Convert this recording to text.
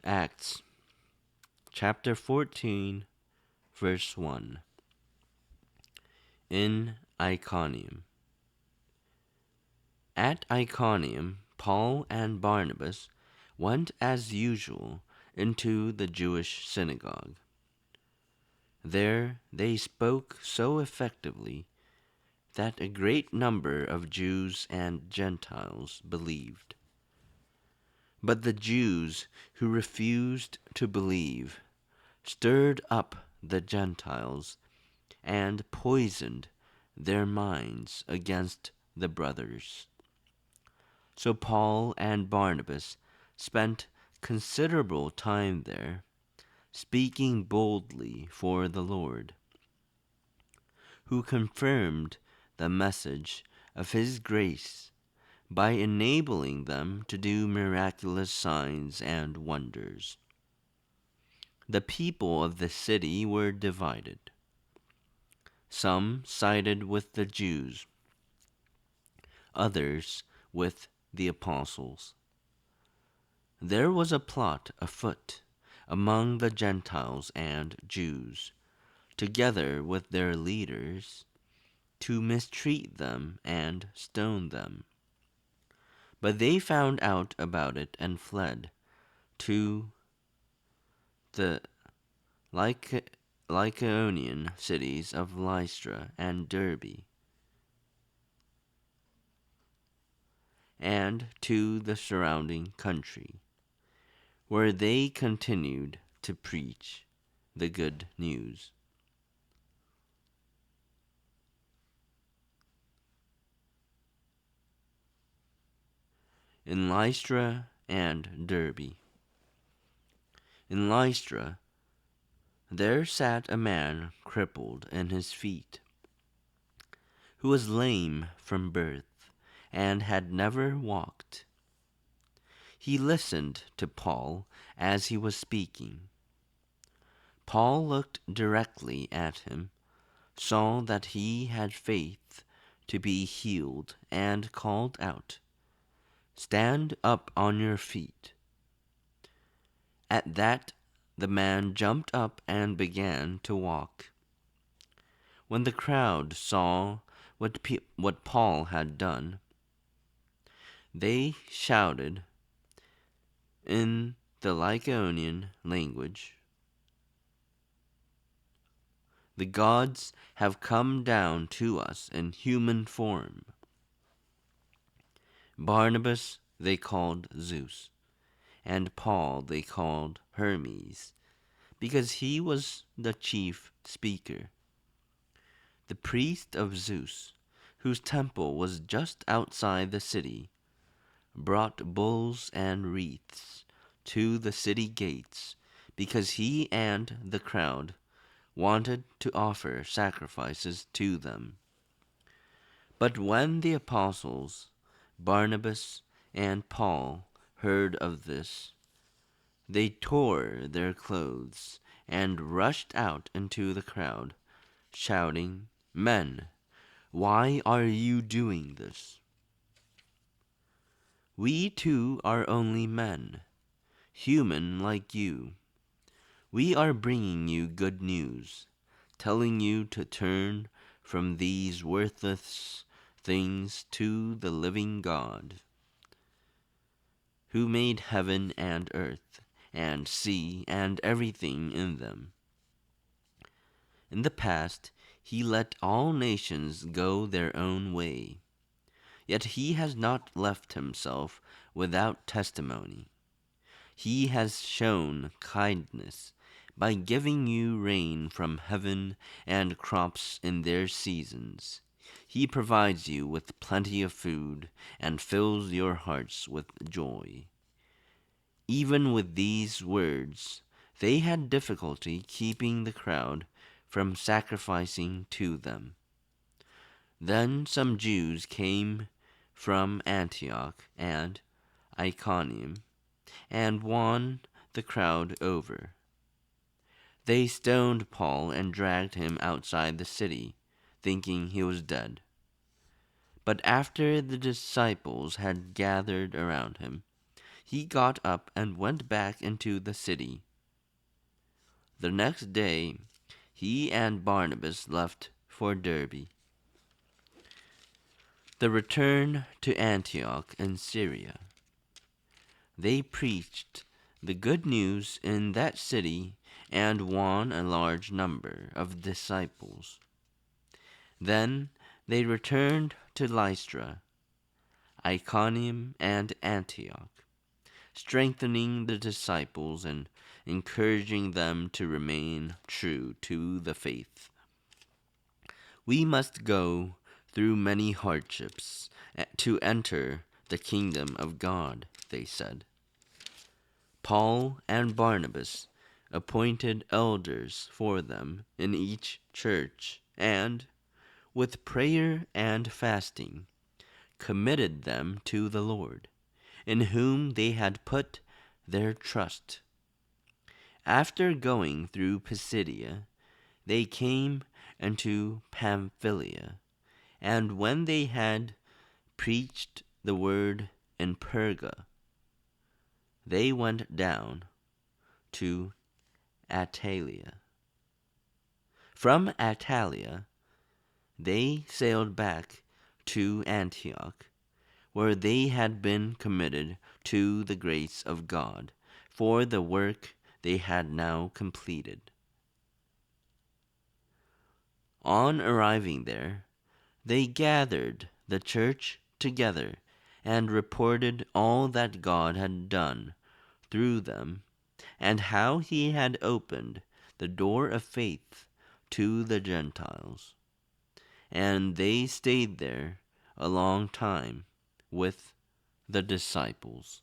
Acts chapter 14, verse 1. In Iconium. At Iconium, Paul and Barnabas went as usual into the Jewish synagogue. There they spoke so effectively that a great number of Jews and Gentiles believed. But the Jews who refused to believe stirred up the Gentiles and poisoned their minds against the brothers. So Paul and Barnabas spent considerable time there, speaking boldly for the Lord, who confirmed the message of his grace by enabling them to do miraculous signs and wonders. The people of the city were divided. Some sided with the Jews, others with the apostles. There was a plot afoot among the Gentiles and Jews, together with their leaders, to mistreat them and stone them. But they found out about it and fled to the Lycaonian cities of Lystra and Derbe, and to the surrounding country, where they continued to preach the good news. In Lystra and Derbe. In Lystra there sat a man crippled in his feet, who was lame from birth and had never walked. He listened to Paul as he was speaking. Paul looked directly at him, saw that he had faith to be healed, and called out, "Stand up on your feet." At that the man jumped up and began to walk. When the crowd saw what Paul had done, they shouted in the Lycaonian language, "The gods have come down to us in human form." Barnabas they called Zeus, and Paul they called Hermes, because he was the chief speaker. The priest of Zeus, whose temple was just outside the city, brought bulls and wreaths to the city gates, because he and the crowd wanted to offer sacrifices to them. But when the apostles, Barnabas and Paul, heard of this, they tore their clothes and rushed out into the crowd, shouting, "Men, why are you doing this? We too are only men, human like you. We are bringing you good news, telling you to turn from these worthless things to the living God, who made heaven and earth and sea and everything in them. In the past, he let all nations go their own way, yet he has not left himself without testimony. He has shown kindness by giving you rain from heaven and crops in their seasons. He provides you with plenty of food and fills your hearts with joy." Even with these words, they had difficulty keeping the crowd from sacrificing to them. Then some Jews came from Antioch and Iconium and won the crowd over. They stoned Paul and dragged him outside the city, thinking he was dead. But after the disciples had gathered around him, he got up and went back into the city. The next day, he and Barnabas left for Derbe. The return to Antioch in Syria. They preached the good news in that city and won a large number of disciples. Then they returned to Lystra, Iconium, and Antioch, strengthening the disciples and encouraging them to remain true to the faith. We must go through many hardships to enter the kingdom of God, they said. Paul and Barnabas appointed elders for them in each church, and, with prayer and fasting, committed them to the Lord, in whom they had put their trust. After going through Pisidia, they came into Pamphylia, and when they had preached the word in Perga, they went down to Attalia. From Attalia, they sailed back to Antioch, where they had been committed to the grace of God for the work they had now completed. On arriving there, they gathered the church together and reported all that God had done through them and how he had opened the door of faith to the Gentiles. And they stayed there a long time with the disciples.